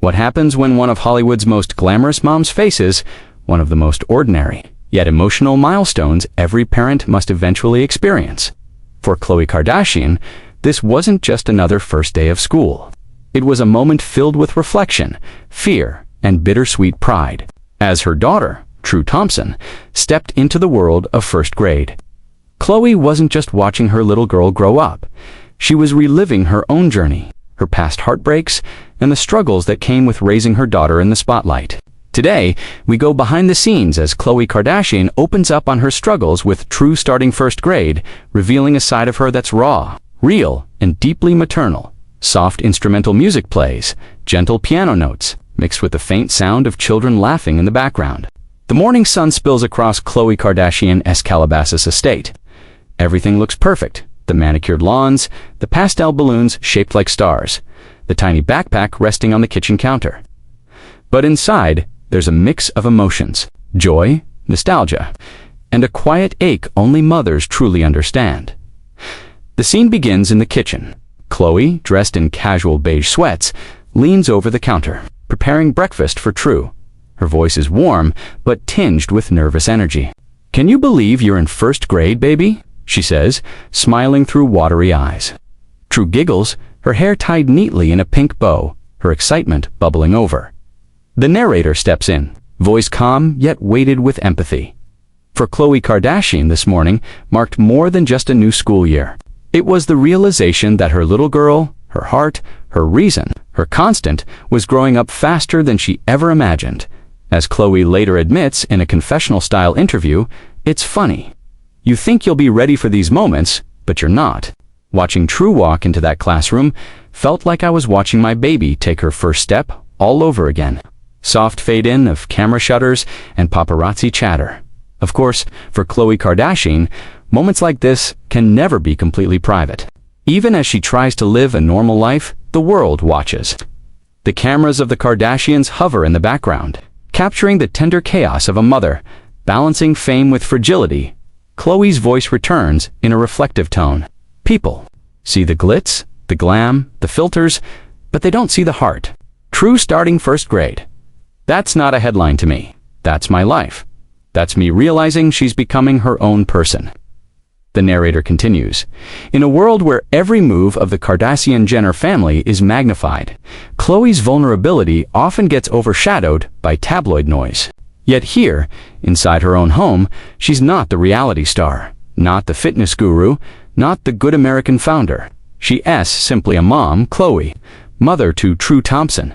What happens when one of Hollywood's most glamorous moms faces one of the most ordinary, yet emotional milestones every parent must eventually experience? For Khloé Kardashian, this wasn't just another first day of school. It was a moment filled with reflection, fear, and bittersweet pride, as her daughter, True Thompson, stepped into the world of first grade. Khloé wasn't just watching her little girl grow up. She was reliving her own journey, her past heartbreaks, and the struggles that came with raising her daughter in the spotlight. Today, we go behind the scenes as Khloé Kardashian opens up on her struggles with True starting first grade, revealing a side of her that's raw, real, and deeply maternal. Soft instrumental music plays, gentle piano notes, mixed with the faint sound of children laughing in the background. The morning sun spills across Khloé Kardashian's Calabasas estate. Everything looks perfect. The manicured lawns, the pastel balloons shaped like stars, the tiny backpack resting on the kitchen counter. But inside, there's a mix of emotions, joy, nostalgia, and a quiet ache only mothers truly understand. The scene begins in the kitchen. Khloé, dressed in casual beige sweats, leans over the counter, preparing breakfast for True. Her voice is warm, but tinged with nervous energy. "Can you believe you're in first grade, baby?" she says, smiling through watery eyes. True giggles, her hair tied neatly in a pink bow, her excitement bubbling over. The narrator steps in, voice calm yet weighted with empathy. For Khloé Kardashian, this morning marked more than just a new school year. It was the realization that her little girl, her heart, her reason, her constant, was growing up faster than she ever imagined. As Khloé later admits in a confessional-style interview, "It's funny. You think you'll be ready for these moments, but you're not." Watching True walk into that classroom felt like I was watching my baby take her first step all over again. Soft fade-in of camera shutters and paparazzi chatter. Of course, for Khloé Kardashian, moments like this can never be completely private. Even as she tries to live a normal life, the world watches. The cameras of the Kardashians hover in the background, capturing the tender chaos of a mother, balancing fame with fragility. Khloé's voice returns in a reflective tone. People see the glitz, the glam, the filters, but they don't see the heart. True starting first grade. That's not a headline to me. That's my life. That's me realizing she's becoming her own person. The narrator continues. In a world where every move of the Kardashian-Jenner family is magnified, Khloé's vulnerability often gets overshadowed by tabloid noise. Yet here, inside her own home, she's not the reality star, not the fitness guru, not the good American founder. She's simply a mom, Khloé, mother to True Thompson.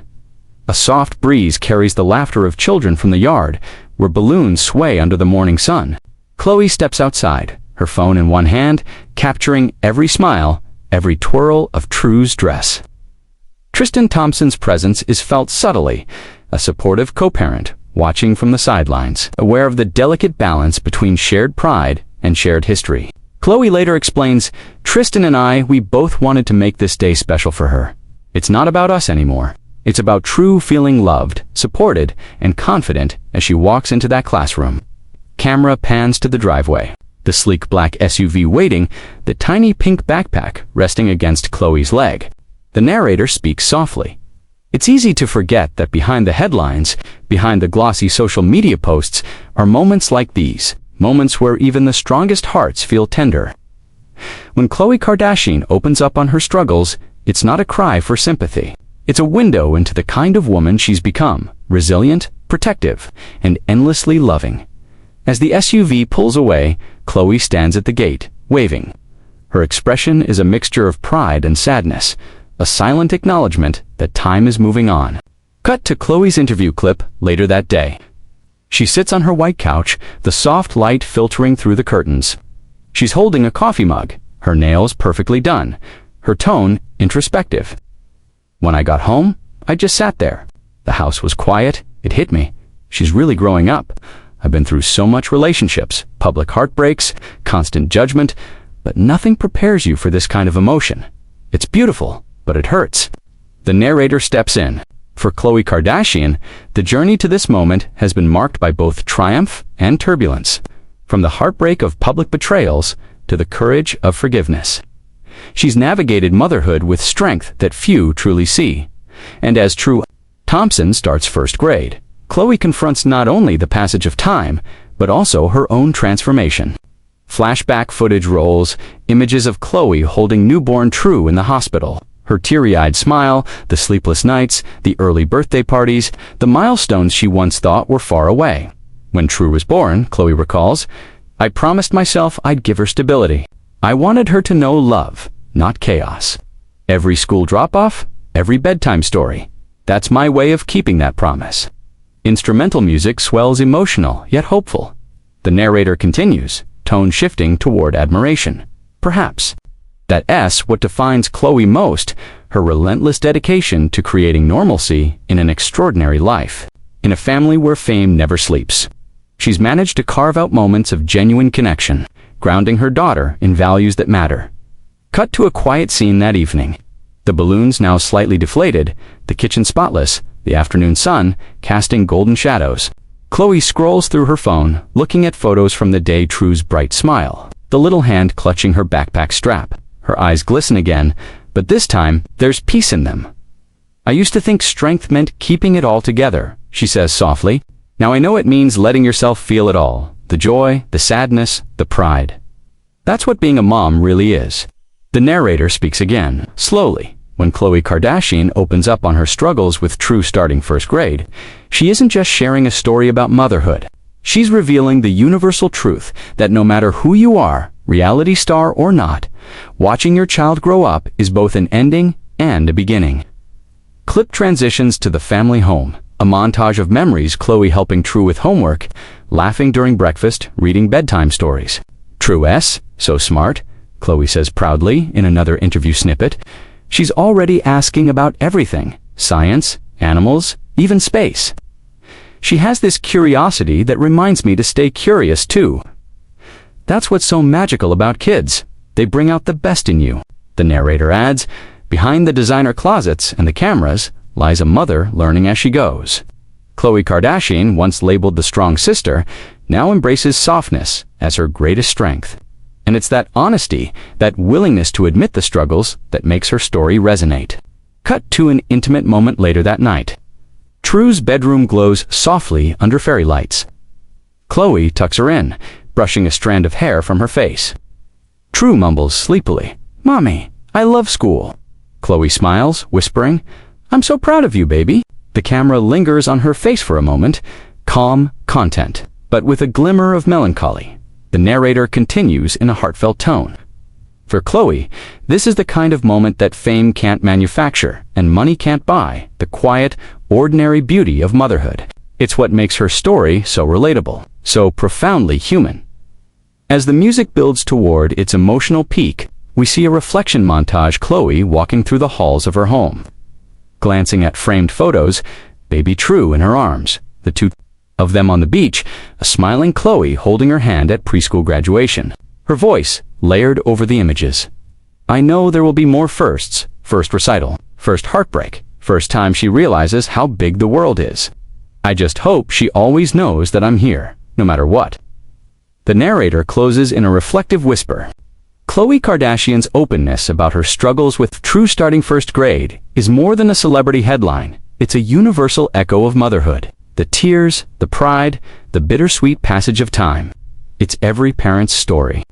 A soft breeze carries the laughter of children from the yard, where balloons sway under the morning sun. Khloé steps outside, her phone in one hand, capturing every smile, every twirl of True's dress. Tristan Thompson's presence is felt subtly, a supportive co-parent, watching from the sidelines, aware of the delicate balance between shared pride and shared history. Khloé later explains, "Tristan and we both wanted to make this day special for her. It's not about us anymore. It's about True feeling loved, supported, and confident as she walks into that classroom." Camera pans to the driveway. The sleek black SUV waiting, the tiny pink backpack resting against Khloé's leg. The narrator speaks softly. It's easy to forget that behind the headlines, behind the glossy social media posts, are moments like these, moments where even the strongest hearts feel tender. When Khloé Kardashian opens up on her struggles, it's not a cry for sympathy. It's a window into the kind of woman she's become, resilient, protective, and endlessly loving. As the SUV pulls away, Khloé stands at the gate, waving. Her expression is a mixture of pride and sadness, a silent acknowledgement that time is moving on. Cut to Khloé's interview clip later that day. She sits on her white couch, the soft light filtering through the curtains. She's holding a coffee mug, her nails perfectly done, her tone introspective. "When I got home, I just sat there. The house was quiet. It hit me. She's really growing up. I've been through so much relationships, public heartbreaks, constant judgment, but nothing prepares you for this kind of emotion. It's beautiful, but it hurts." The narrator steps in. For Khloé Kardashian, the journey to this moment has been marked by both triumph and turbulence, from the heartbreak of public betrayals to the courage of forgiveness. She's navigated motherhood with strength that few truly see. And as True Thompson starts first grade. Khloé confronts not only the passage of time, but also her own transformation. Flashback footage rolls, images of Khloé holding newborn True in the hospital. Her teary-eyed smile, the sleepless nights, the early birthday parties, the milestones she once thought were far away. When True was born, Khloé recalls, "I promised myself I'd give her stability. I wanted her to know love, not chaos. Every school drop-off, every bedtime story. That's my way of keeping that promise." Instrumental music swells emotional, yet hopeful. The narrator continues, tone shifting toward admiration. Perhaps that's what defines Khloé most, her relentless dedication to creating normalcy in an extraordinary life, in a family where fame never sleeps. She's managed to carve out moments of genuine connection, grounding her daughter in values that matter. Cut to a quiet scene that evening. The balloons now slightly deflated, the kitchen spotless, the afternoon sun casting golden shadows. Khloé scrolls through her phone, looking at photos from the day. True's bright smile, the little hand clutching her backpack strap. Her eyes glisten again, but this time there's peace in them. "I used to think strength meant keeping it all together," she says softly. "Now I know it means letting yourself feel it all, the joy, the sadness, the pride. That's what being a mom really is." The narrator speaks again, slowly. When Khloé Kardashian opens up on her struggles with True starting first grade, she isn't just sharing a story about motherhood. She's revealing the universal truth that no matter who you are, reality star or not, watching your child grow up is both an ending and a beginning. Clip transitions to the family home, a montage of memories. Khloé helping True with homework, laughing during breakfast, reading bedtime stories. "True's so smart," Khloé says proudly in another interview snippet. She's already asking about everything, science, animals, even space. "She has this curiosity that reminds me to stay curious too." That's what's so magical about kids. They bring out the best in you. The narrator adds, "Behind the designer closets and the cameras lies a mother learning as she goes." Khloé Kardashian, once labeled the strong sister, now embraces softness as her greatest strength. And it's that honesty, that willingness to admit the struggles, that makes her story resonate. Cut to an intimate moment later that night. True's bedroom glows softly under fairy lights. Khloé tucks her in, brushing a strand of hair from her face. True mumbles sleepily, "Mommy, I love school." Khloé smiles, whispering, "I'm so proud of you, baby." The camera lingers on her face for a moment, calm content, but with a glimmer of melancholy. The narrator continues in a heartfelt tone. For Khloé, this is the kind of moment that fame can't manufacture and money can't buy, the quiet, ordinary beauty of motherhood. It's what makes her story so relatable, so profoundly human. As the music builds toward its emotional peak, we see a reflection montage. Khloé walking through the halls of her home. Glancing at framed photos, baby True in her arms, the two of them on the beach, a smiling Khloé holding her hand at preschool graduation. Her voice layered over the images. "I know there will be more firsts. First recital, first heartbreak, first time she realizes how big the world is. I just hope she always knows that I'm here, no matter what." The narrator closes in a reflective whisper. Khloé Kardashian's openness about her struggles with True starting first grade is more than a celebrity headline. It's a universal echo of motherhood. The tears, the pride, the bittersweet passage of time. It's every parent's story,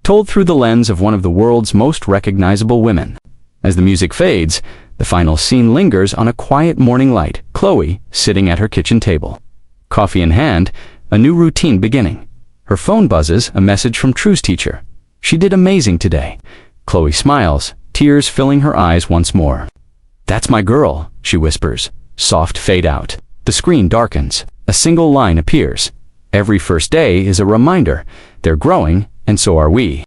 told through the lens of one of the world's most recognizable women. As the music fades, the final scene lingers on a quiet morning light. Khloé sitting at her kitchen table. Coffee in hand, a new routine beginning. Her phone buzzes, a message from True's teacher. "She did amazing today." Khloé smiles, tears filling her eyes once more. "That's my girl," she whispers. Soft fade out. The screen darkens. A single line appears. Every first day is a reminder. They're growing, and so are we.